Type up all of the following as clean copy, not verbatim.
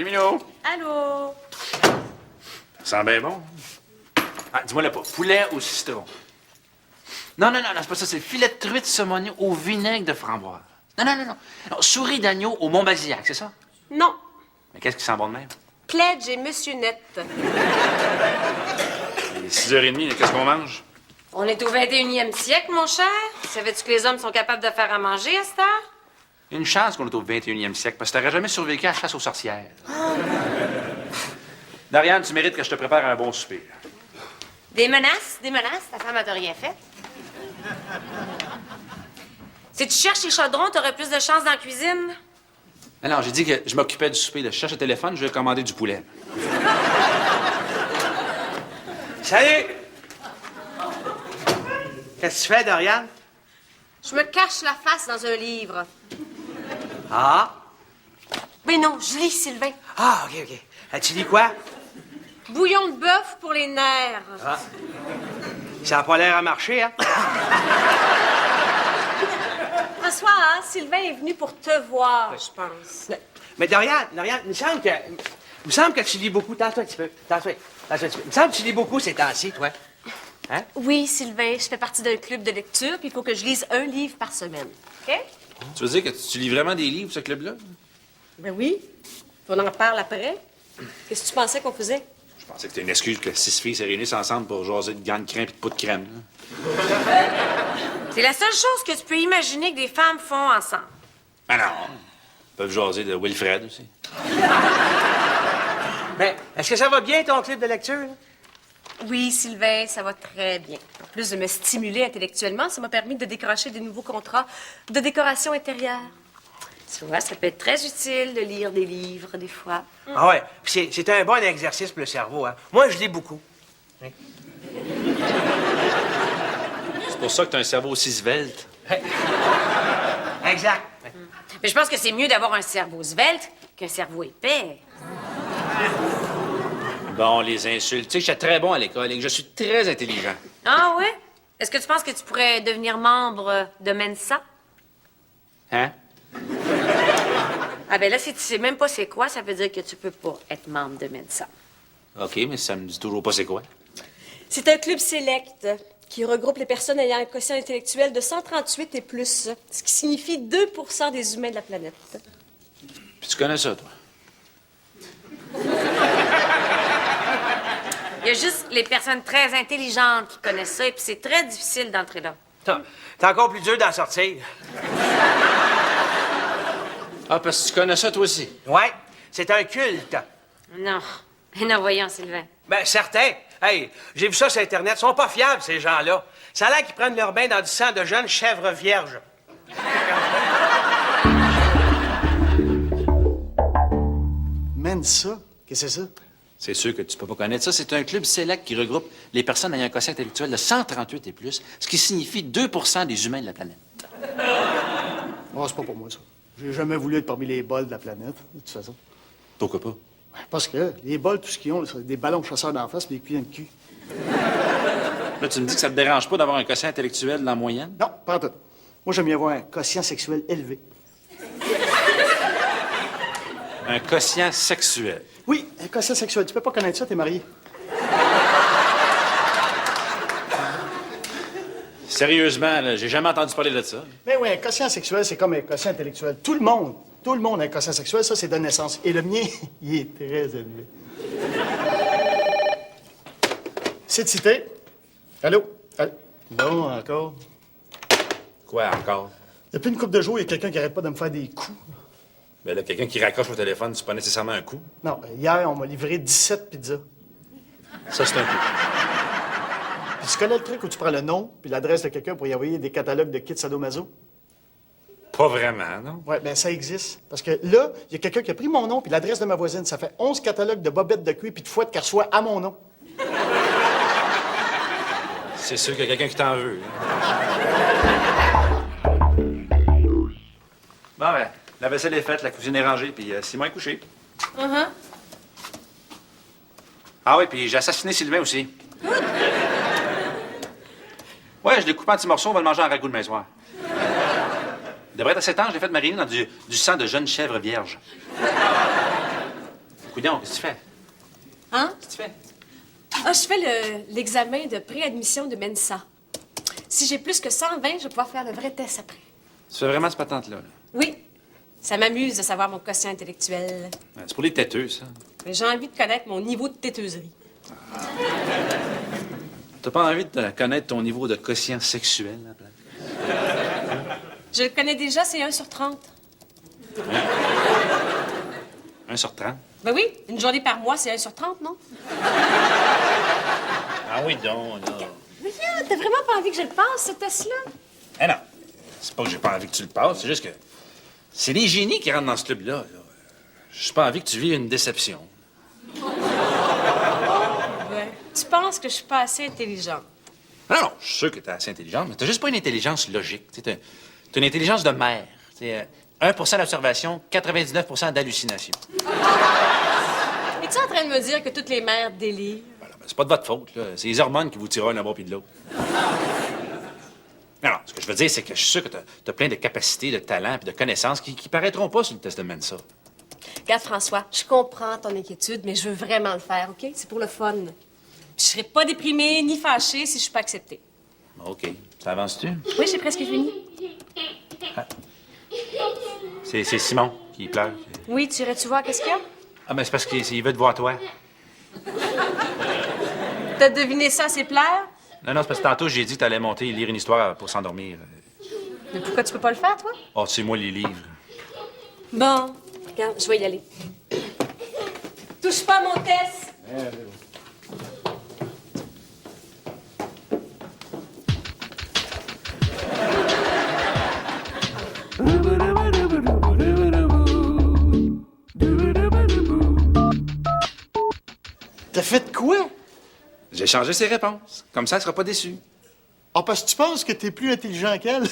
Salut, Minou. Allô? Ça sent bien bon. Ah, dis-moi le pas. Poulet au citron. Non, c'est pas ça. C'est filet de truite saumonée au vinaigre de framboise. Non. Souris d'agneau au Mont-Bazillac, c'est ça? Non. Mais qu'est-ce qui sent bon de même? Pledge et Monsieur Net. Il est 6h30, qu'est-ce qu'on mange? On est au 21e siècle, mon cher. Savais-tu que les hommes sont capables de faire à manger à cette heure? Une chance qu'on est au 21e siècle, parce que t'aurais jamais survécu à la chasse aux sorcières. Dariane, tu mérites que je te prépare un bon souper. Des menaces? Ta femme n'a rien fait. Si tu cherches les chaudrons, t'aurais plus de chance dans la cuisine. Non, j'ai dit que je m'occupais du souper. Là. Je cherche le téléphone, je vais commander du poulet. Salut! Qu'est-ce que tu fais, Dorian? Je me cache la face dans un livre. Ah? Mais non, je lis, Sylvain. Ah, OK. Tu dis quoi? Bouillon de bœuf pour les nerfs. Ah. Ça n'a pas l'air à marcher, hein? François, hein, Sylvain est venu pour te voir, je pense. Mais Dorian, il me semble que tu lis beaucoup. Tasse-toi un petit peu. Tasse-toi un petit peu. Il me semble que tu lis beaucoup ces temps-ci, toi. Hein? Oui, Sylvain, je fais partie d'un club de lecture, puis il faut que je lise un livre par semaine. OK? Tu veux dire que tu lis vraiment des livres, ce club-là? Ben oui. On en parle après. Qu'est-ce que tu pensais qu'on faisait? Je pensais que c'était une excuse que 6 filles se réunissent ensemble pour jaser de gants de crème et de poudre de crème. C'est la seule chose que tu peux imaginer que des femmes font ensemble. Ah non. Ils peuvent jaser de Wilfred aussi. Mais est-ce que ça va bien, ton club de lecture? Là? Oui, Sylvain, ça va très bien. En plus de me stimuler intellectuellement, ça m'a permis de décrocher des nouveaux contrats de décoration intérieure. Tu vois, ça peut être très utile de lire des livres, des fois. Ah ouais, puis c'est un bon exercice pour le cerveau, hein? Moi, je lis beaucoup. Hein? C'est pour ça que tu as un cerveau aussi svelte. Exact. Mais je pense que c'est mieux d'avoir un cerveau svelte qu'un cerveau épais. Bon, les insultes. Tu sais que j'étais très bon à l'école et que je suis très intelligent. Ah ouais? Est-ce que tu penses que tu pourrais devenir membre de Mensa? Hein? Ah ben là, si tu sais même pas c'est quoi, ça veut dire que tu peux pas être membre de Mensa. OK, mais ça me dit toujours pas c'est quoi. C'est un club select qui regroupe les personnes ayant un quotient intellectuel de 138 et plus, ce qui signifie 2 des humains de la planète. Puis tu connais ça, toi? Il y a juste les personnes très intelligentes qui connaissent ça, et puis c'est très difficile d'entrer là. C'est encore plus dur d'en sortir. Ah, parce que tu connais ça, toi aussi. Ouais, c'est un culte. Non. Mais non, voyons, Sylvain. Ben, certains. Hey, j'ai vu ça sur Internet. Ils sont pas fiables, ces gens-là. Ça a l'air qu'ils prennent leur bain dans du sang de jeunes chèvres vierges. Mensa? Qu'est-ce que c'est ça? C'est sûr que tu peux pas connaître ça. C'est un club select qui regroupe les personnes ayant un quotient intellectuel de 138 et plus, ce qui signifie 2 des humains de la planète. Oh, c'est pas pour moi, ça. J'ai jamais voulu être parmi les bols de la planète, de toute façon. Pourquoi pas? Parce que les bols, tout ce qu'ils ont, c'est des ballons chasseurs d'en face et des cuillères de cul. Là, tu me dis que ça te dérange pas d'avoir un quotient intellectuel dans la moyenne? Non, pas en tout. Moi, j'aime bien avoir un quotient sexuel élevé. Un quotient sexuel. Oui, un quotient sexuel. Tu peux pas connaître ça, t'es marié. Sérieusement, là, j'ai jamais entendu parler de ça. Mais oui, un quotient sexuel, c'est comme un quotient intellectuel. Tout le monde a un quotient sexuel, ça, c'est de naissance. Et le mien, il est très élevé. C'est cité. Allô? Allô? Bon, encore. Quoi encore? Depuis une couple de jours, il y a quelqu'un qui arrête pas de me faire des coups. Ben là, quelqu'un qui raccroche au téléphone, c'est pas nécessairement un coup. Non, ben, hier, on m'a livré 17 pizzas. Ça, c'est un coup. Puis tu connais le truc où tu prends le nom puis l'adresse de quelqu'un pour y envoyer des catalogues de kits sadomaso? Pas vraiment, non? Oui, bien, ça existe. Parce que là, il y a quelqu'un qui a pris mon nom puis l'adresse de ma voisine. Ça fait 11 catalogues de bobettes de cuir puis de fouettes qu'elle reçoit à mon nom. C'est sûr qu'il y a quelqu'un qui t'en veut. Bon, ben, la vaisselle est faite, la cuisine est rangée, puis Simon est couché. Ah oui, puis j'ai assassiné Sylvain aussi. Ouais, je l'ai coupé en petits morceaux, on va le manger en ragoût demain soir. Il devrait être assez tard, je l'ai fait mariner dans du sang de jeunes chèvres vierges. Coudon, qu'est-ce que tu fais? Hein? Qu'est-ce que tu fais? Ah, je fais l'examen de préadmission de Mensa. Si j'ai plus que 120, je vais pouvoir faire le vrai test après. Tu fais vraiment cette patente-là? Là? Oui. Ça m'amuse de savoir mon quotient intellectuel. Ouais, c'est pour les têteux, ça. Mais j'ai envie de connaître mon niveau de têteuserie. T'as pas envie de connaître ton niveau de quotient sexuel, là, Plante? Je le connais déjà, c'est 1 sur 30. 1 sur 30? Ben oui, une journée par mois, c'est 1 sur 30, non? Ah oui, donc, là. Mais là, t'as vraiment pas envie que je le passe, ce test-là? Eh non, c'est pas que j'ai pas envie que tu le passes, c'est juste que c'est les génies qui rentrent dans ce club-là. Là. J'ai pas envie que tu vives une déception. Ouais. Tu penses que je suis pas assez intelligente? Non, non, je suis sûr que t'es assez intelligente, mais t'as juste pas une intelligence logique. T'as une intelligence de mère. 1% d'observation, 99% d'hallucination. Es-tu en train de me dire que toutes les mères délirent? Voilà, ben, c'est pas de votre faute, là. C'est les hormones qui vous tirent d'un bord puis de l'autre. Non, non, ce que je veux dire, c'est que je suis sûr que t'as plein de capacités, de talents et de connaissances qui paraîtront pas sur le test de Mensa. Regarde, François, je comprends ton inquiétude, mais je veux vraiment le faire, OK? C'est pour le fun. Puis je serai pas déprimée ni fâchée si je suis pas acceptée. OK. Ça avance-tu? Oui, j'ai presque fini. C'est Simon qui pleure. Oui, tu irais-tu voir qu'est-ce qu'il y a? Ah, ben c'est parce qu'il veut te voir toi. T'as deviné ça, c'est pleurs? Non, non, c'est parce que tantôt, j'ai dit que t'allais monter et lire une histoire pour s'endormir. Mais pourquoi tu peux pas le faire, toi? Oh, c'est moi les livres. Bon, regarde, je vais y aller. Touche pas à mon test! T'as fait quoi? J'ai changé ses réponses. Comme ça, elle sera pas déçue. Ah, parce que tu penses que t'es plus intelligent qu'elle?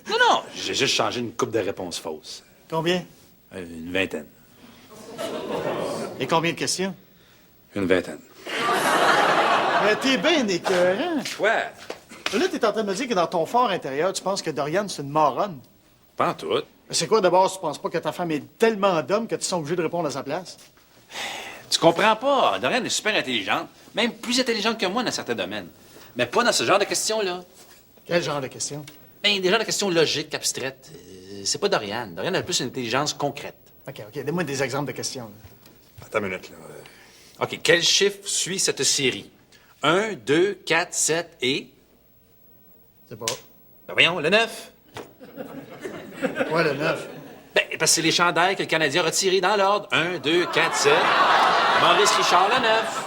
Non, non, j'ai juste changé une coupe de réponses fausses. Combien? Une vingtaine. Et combien de questions? Une vingtaine. Mais t'es bien écœurant. Ouais. Là, t'es en train de me dire que dans ton fort intérieur, tu penses que Doriane, c'est une moronne. Pas en tout. Mais c'est quoi, d'abord, tu penses pas que ta femme est tellement d'hommes que tu sens obligé de répondre à sa place? Tu comprends pas. Dorian est super intelligente. Même plus intelligente que moi dans certains domaines. Mais pas dans ce genre de questions-là. Quel genre de question? Ben, des genres de questions logiques, abstraites. C'est pas Dorian. Dorian a plus une intelligence concrète. OK, donne-moi des exemples de questions. Là. Attends une minute, là. OK, quel chiffre suit cette série? 1, 2, 4, 7 et... C'est pas. Ben voyons, le 9. Ouais, le 9. Ben, parce que c'est les chandails que le Canadien a retirés dans l'ordre. 1, 2, 4, 7. Maurice Richard, le 9.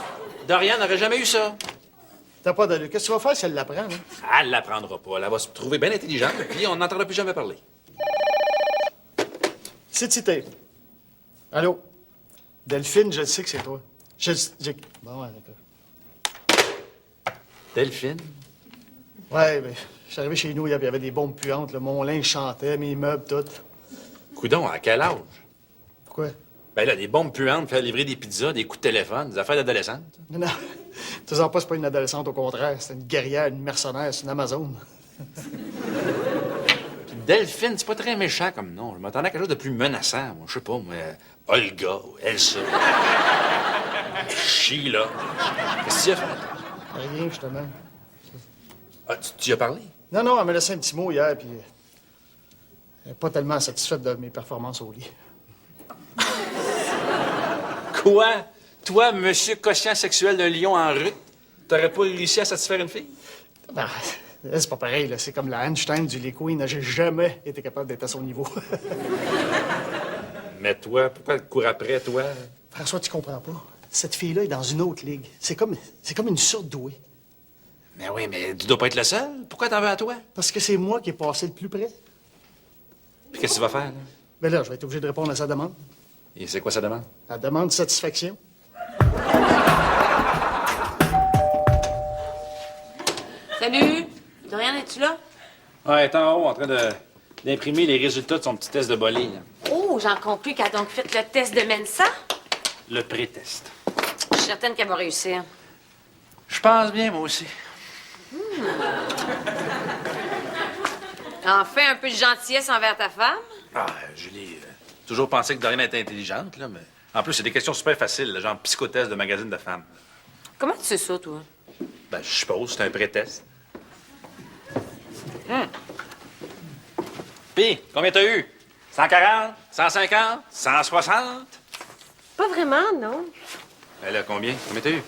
Dorian n'aurait jamais eu ça. T'as pas d'allure. Qu'est-ce que tu vas faire si elle l'apprend, là? Elle l'apprendra pas. Elle va se trouver bien intelligente, puis on n'entendra plus jamais parler. C'est cité. Allô? Delphine, je le sais que c'est toi. Bon, ouais, d'accord. Delphine? Ouais, ben, je suis arrivé chez nous, il y avait des bombes puantes, là. Mon linge chantait, mes meubles, tout. Coudon, à quel âge? Pourquoi? Ben là, des bombes puantes, faire livrer des pizzas, des coups de téléphone, des affaires d'adolescentes. Non, non. Tu sais pas, c'est pas une adolescente, au contraire. C'est une guerrière, une mercenaire, c'est une Amazone. Puis Delphine, c'est pas très méchant comme nom. Je m'attendais à quelque chose de plus menaçant, moi. Je sais pas, moi. Olga ou Elsa. Sheila. Qu'est-ce que tu as fait? Rien, justement. Ah, tu y as parlé? Non, non, elle m'a laissé un petit mot hier, puis elle n'est pas tellement satisfaite de mes performances au lit. Quoi? Toi, monsieur quotient sexuel d'un lion en rut, t'aurais pas réussi à satisfaire une fille? Ben, elle, c'est pas pareil, là. C'est comme la Einstein du Lee Queen. J'ai jamais été capable d'être à son niveau. Mais toi, pourquoi elle te court après, toi? François, tu comprends pas. Cette fille-là est dans une autre ligue. C'est comme une surdouée. Mais oui, mais tu dois pas être le seul. Pourquoi t'en veux à toi? Parce que c'est moi qui ai passé le plus près. Puis qu'est-ce que tu vas faire, là? Ben là, je vais être obligé de répondre à sa demande. Et c'est quoi sa demande? La demande de satisfaction. Salut! Dorian, es-tu là? Ouais, elle est en haut, en train d'imprimer les résultats de son petit test de bolé, là. Oh, j'en conclus qu'elle a donc fait le test de Mensa. Le pré-test. Je suis certaine qu'elle va réussir. Je pense bien, moi aussi. Enfin, un peu de gentillesse envers ta femme. Ah, Julie, toujours pensé que Dorian était intelligente, là, mais En plus, c'est des questions super faciles, là, genre psychothèse de magazine de femmes. Comment tu sais ça, toi? Ben, je suppose, c'est un pré-test. Puis, combien t'as eu? 140? 150? 160? Pas vraiment, non. Ben là, combien? Combien t'as eu?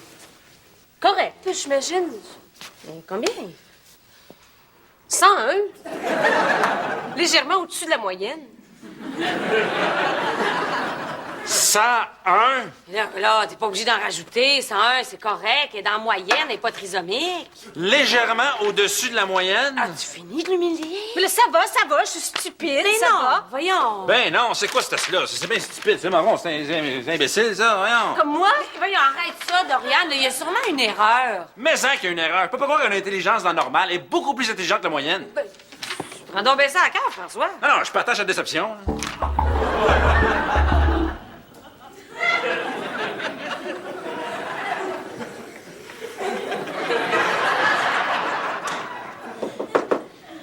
Correct, j'imagine. Combien? 101. Légèrement au-dessus de la moyenne. 101? Là, t'es pas obligé d'en rajouter. 101, c'est correct. Elle est dans la moyenne, elle est pas trisomique. Légèrement au-dessus de la moyenne? As-tu fini de l'humilier? Mais là, ça va, je suis stupide. Mais ça non, va. Voyons. Ben non, c'est quoi ce test-là? C'est bien stupide, c'est marron, c'est imbécile, ça, voyons. Comme moi? Voyons, arrête ça, Dorian. Il y a sûrement une erreur. Mais ça qu'il y a une erreur. Je peux pas croire qu'une intelligence dans le normal est beaucoup plus intelligente que la moyenne. Prends donc bien ça à cœur, François. Non, je partage la déception.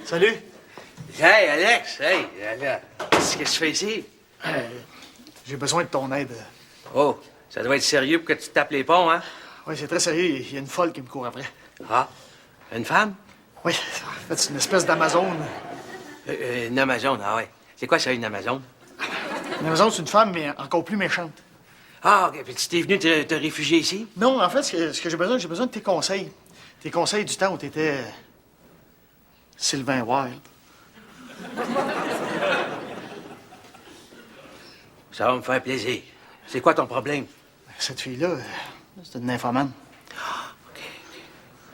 Salut. Hey, Alex, hey, qu'est-ce que tu fais ici? J'ai besoin de ton aide. Oh, ça doit être sérieux pour que tu te tapes les ponts, hein? Oui, c'est très sérieux. Il y a une folle qui me court après. Ah, une femme? Oui, en fait, c'est une espèce d'Amazon. Une Amazon, ah ouais. C'est quoi ça, une Amazon? Une Amazon, c'est une femme, mais encore plus méchante. Ah, OK, puis tu t'es venu te réfugier ici? Non, en fait, ce que j'ai besoin de tes conseils. Tes conseils du temps où t'étais Sylvain Wilde. Ça va me faire plaisir. C'est quoi ton problème? Cette fille-là, c'est une nymphomane.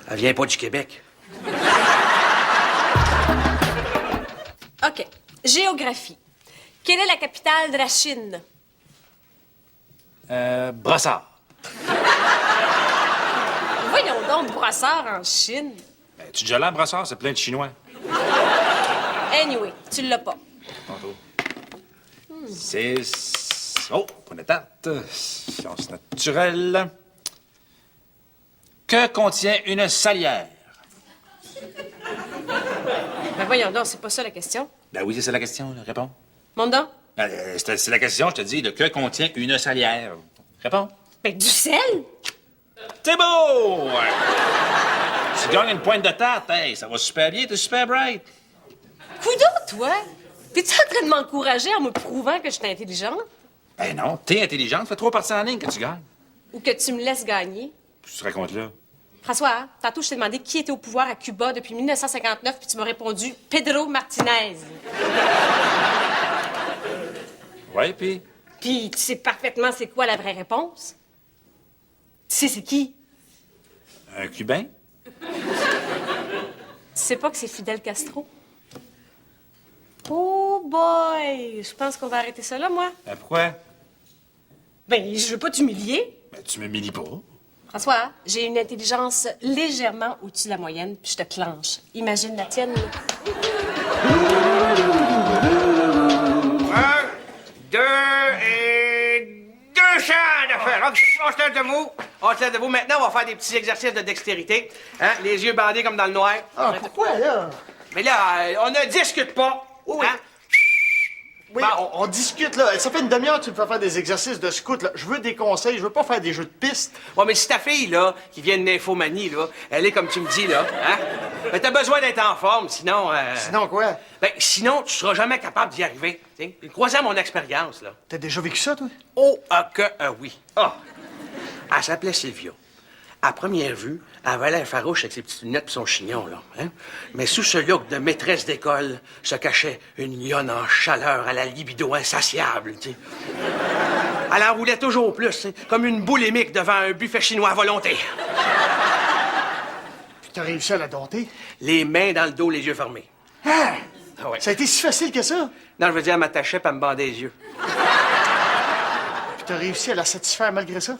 Elle vient pas du Québec. OK. Géographie. Quelle est la capitale de la Chine? Brassard. Voyons donc, Brassard en Chine. Ben, tu déjà là, Brassard? C'est plein de Chinois. Anyway, tu l'as pas. Tantôt. 6. Oh, point d'étape. Science naturelle. Que contient une salière? Ben voyons donc, c'est pas ça la question. Ben oui, c'est ça la question, là. Réponds. Monte donc. C'est la question, je te dis, de que contient une salière? Réponds. Ben du sel? C'est beau! Ouais. Tu gagnes une pointe de tarte, hey, ça va super bien, t'es super bright. Coudon, toi? T'es-tu en train de m'encourager en me prouvant que je suis intelligente? Ben non, t'es intelligente, fais 3 parties en ligne que tu gagnes. Ou que tu me laisses gagner? Qu'est-ce que tu racontes là? François, tantôt, je t'ai demandé qui était au pouvoir à Cuba depuis 1959, puis tu m'as répondu Pedro Martinez. Ouais, puis? Puis tu sais parfaitement c'est quoi la vraie réponse? Tu sais c'est qui? Un Cubain? Tu sais pas que c'est Fidel Castro? Oh boy! Je pense qu'on va arrêter ça là, moi. Ben pourquoi? Ben, je veux pas t'humilier. Ben tu me milies pas. François, j'ai une intelligence légèrement au-dessus de la moyenne, puis je te clenche. Imagine la tienne. Un, deux et deux champs d'affaires. On se lève debout. On se lève debout. Maintenant, on va faire des petits exercices de dextérité. Hein? Les yeux bandés comme dans le noir. Ah, pourquoi, là? Mais là, on ne discute pas. Oui. Hein? Oui, on discute, là. Ça fait une demi-heure que tu me fais faire des exercices de scout, là. Je veux des conseils, je veux pas faire des jeux de piste. Ouais, mais si ta fille, là, qui vient de nymphomanie, là, elle est comme tu me dis, là, hein? Ben, t'as besoin d'être en forme, sinon... Sinon, quoi? Ben, sinon, tu seras jamais capable d'y arriver. T'sais. Crois-en mon expérience, là. T'as déjà vécu ça, toi? Oh, oui. Ah! Elle s'appelait Sylvia. À première vue, elle avait l'air farouche avec ses petites lunettes et son chignon, là. Hein? Mais sous ce look de maîtresse d'école se cachait une lionne en chaleur à la libido insatiable, tu sais. Elle en roulait toujours plus, t'sais, comme une boulimique devant un buffet chinois à volonté. Puis t'as réussi à la dompter? Les mains dans le dos, les yeux fermés. Ah! Ah ouais. Ça a été si facile que ça? Non, je veux dire, elle m'attachait puis elle me bandait les yeux. Puis t'as réussi à la satisfaire malgré ça?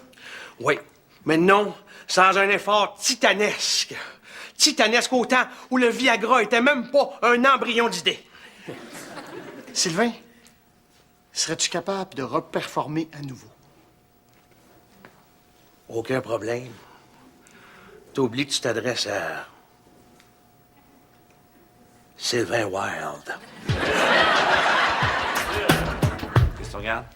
Oui, mais non, sans un effort titanesque. Titanesque au temps où le Viagra était même pas un embryon d'idée. Sylvain, serais-tu capable de reperformer à nouveau? Aucun problème. T'oublies que tu t'adresses à Sylvain Wilde. Qu'est-ce que tu regardes?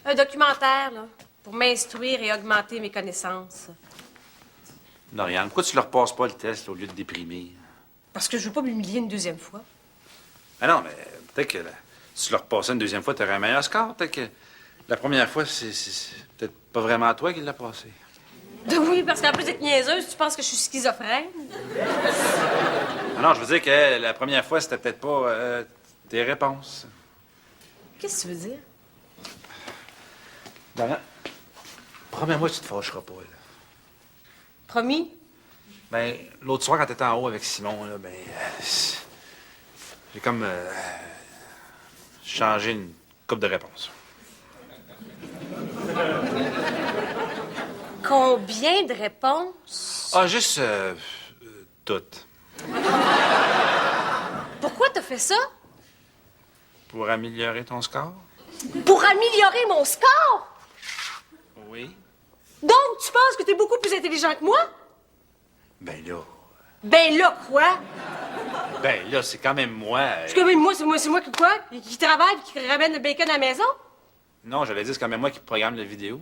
Un documentaire, là, pour m'instruire et augmenter mes connaissances. Doriane, pourquoi tu leur passes pas le test là, au lieu de déprimer? Parce que je veux pas m'humilier une deuxième fois. Ah non, mais peut-être que si tu leur passais une deuxième fois, tu aurais un meilleur score. Peut-être que la première fois, c'est peut-être pas vraiment toi qui l'as passé. Oui, parce qu'en plus d'être niaiseuse, tu penses que je suis schizophrène? Ah non, je veux dire que la première fois, c'était peut-être pas tes réponses. Qu'est-ce que tu veux dire? Doriane, promets-moi que tu te fâcheras pas, là. Promis? Ben, l'autre soir, quand t'étais en haut avec Simon, là, j'ai comme changé une couple de réponses. Combien de réponses? Ah, juste toutes. Pourquoi t'as fait ça? Pour améliorer ton score? Pour améliorer mon score? Oui. Donc, tu penses que t'es beaucoup plus intelligent que moi? Ben là. Ben là, quoi? Ben là, c'est quand même moi. Parce que même moi, c'est moi qui quoi? Qui travaille et qui ramène le bacon à la maison? Non, j'allais dire, c'est quand même moi qui programme la vidéo.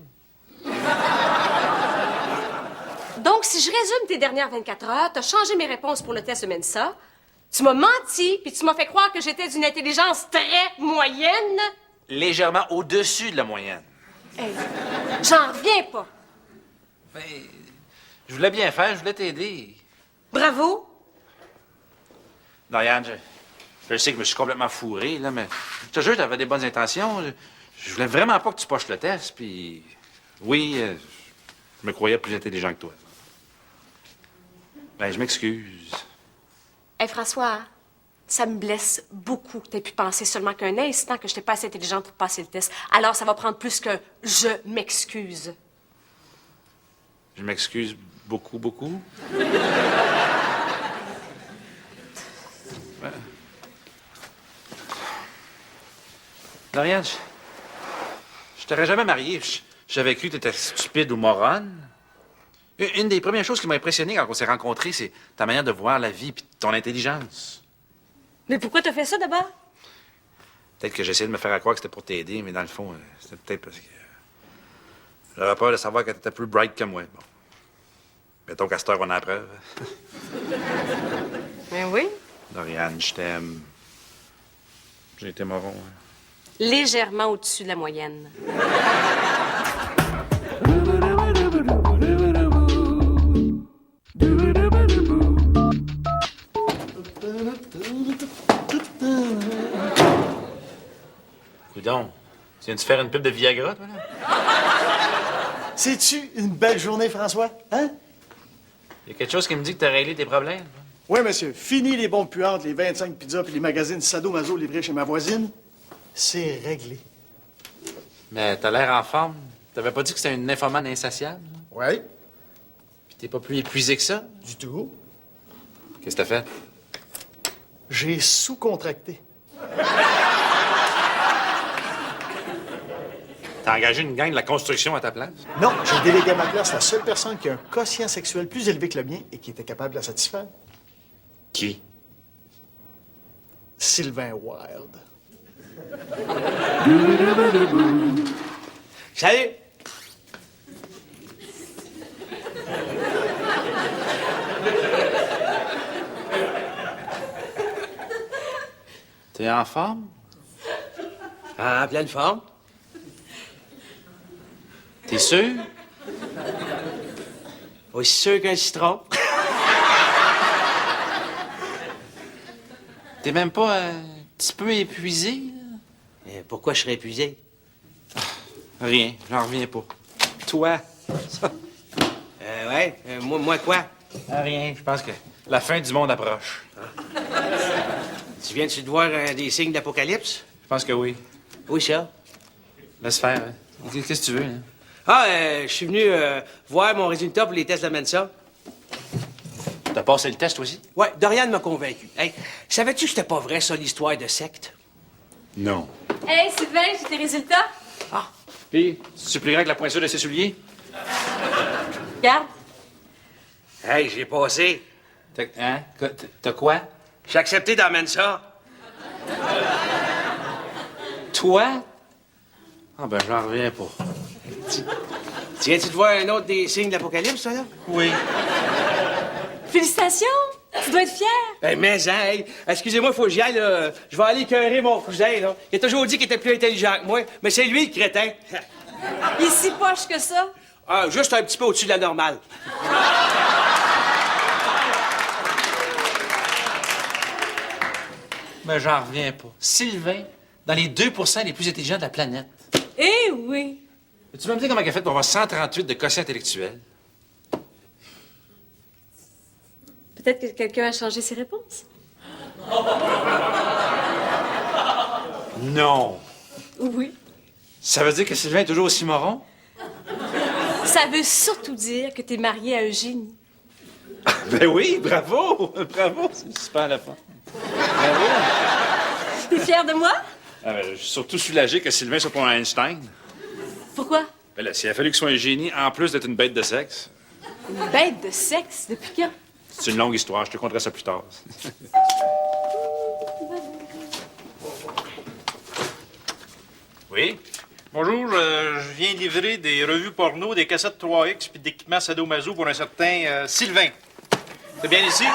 Donc, si je résume tes dernières 24 heures, t'as changé mes réponses pour le test Mensa, tu m'as menti, puis tu m'as fait croire que j'étais d'une intelligence très moyenne. Légèrement au-dessus de la moyenne. Hey, j'en reviens pas. Ben, je voulais bien faire, je voulais t'aider. Bravo. Doriane, je sais que je me suis complètement fourré, là, mais je te jure, j'avais des bonnes intentions. Je voulais vraiment pas que tu poches le test, puis oui, je me croyais plus intelligent que toi. Ben, je m'excuse. Hey, François, ça me blesse beaucoup que t'aies pu penser seulement qu'un instant que je n'étais pas assez intelligente pour passer le test. Alors, ça va prendre plus que je m'excuse. Je m'excuse beaucoup, beaucoup. Ouais. Doriane, je t'aurais jamais marié. J'avais cru que t'étais stupide ou moronne. Une des premières choses qui m'a impressionné quand on s'est rencontrés, c'est ta manière de voir la vie et ton intelligence. Mais pourquoi t'as fait ça d'abord? Peut-être que j'essayais de me faire croire que c'était pour t'aider, mais dans le fond, c'était peut-être parce que j'avais peur de savoir que t'étais plus bright que moi. Bon. Mettons qu'à cette heure, on a la preuve. Mais oui. Doriane, je t'aime. J'ai été moron. Hein. Légèrement au-dessus de la moyenne. Coudon, tu viens de faire une pub de Viagra, toi, là? C'est-tu une belle journée, François? Hein? Il y a quelque chose qui me dit que t'as réglé tes problèmes. Oui, monsieur. Fini les bons puantes, les 25 pizzas puis les magazines sadomaso livrés chez ma voisine. C'est réglé. Mais t'as l'air en forme. T'avais pas dit que c'était une nymphomane insatiable? Oui, Puis t'es pas plus épuisé que ça? du tout. Qu'est-ce que t'as fait? J'ai sous-contracté. T'as engagé une gang de la construction à ta place? Non, j'ai délégué à ma place la seule personne qui a un quotient sexuel plus élevé que le mien et qui était capable de la satisfaire. Qui? Sylvain Wilde. Salut! T'es en forme? En pleine forme? T'es sûr? Aussi sûr qu'un citron. T'es même pas un petit peu épuisé? Là? Pourquoi je serais épuisé? Rien, j'en reviens pas. Toi? Moi quoi? Rien, je pense que la fin du monde approche. Tu viens-tu de voir des signes d'apocalypse? Je pense que oui. Oui, ça. Laisse faire. Hein. Qu'est-ce que tu veux? Hein? Je suis venu voir mon résultat pour les tests de Mensa. T'as passé le test aussi? Ouais, Doriane m'a convaincu. Hey, savais-tu que c'était pas vrai, ça, l'histoire de secte? Non. Hey, Sylvain, j'ai tes résultats. Puis, tu plus grand que la pointure de ses souliers? Regarde. Hey, j'ai passé. Hein? T'as quoi? J'ai accepté dans Mensa. Toi? Ah, ben, j'en reviens pas. Tu viens-tu de voir un autre des signes de l'Apocalypse, ça, là? Oui. Félicitations! Tu dois être fier! Mais, hey, excusez-moi, faut que j'y aille, là. Je vais aller écœurer mon cousin, là. Il a toujours dit qu'il était plus intelligent que moi, mais c'est lui, le crétin. Il est si poche que ça. Ah, juste un petit peu au-dessus de la normale. Mais j'en reviens pas. Sylvain, dans les 2 les plus intelligents de la planète. Eh oui! Tu vas me dire comment il a fait pour avoir 138 de quotient intellectuel? Peut-être que quelqu'un a changé ses réponses. Non. Oui. Ça veut dire que Sylvain est toujours aussi moron? Ça veut surtout dire que t'es marié à un génie. Ben oui, bravo! Bravo, c'est super la fin. Bravo! T'es fier de moi? Je suis surtout soulagé que Sylvain soit pas un Einstein. Pourquoi? Ben là, s'il a fallu qu'il soit un génie, en plus d'être une bête de sexe. Une bête de sexe? Depuis quand? C'est une longue histoire, je te conterai ça plus tard. Oui? Bonjour, je viens livrer des revues porno, des cassettes 3X puis d'équipements sadomaso pour un certain Sylvain. C'est bien ici?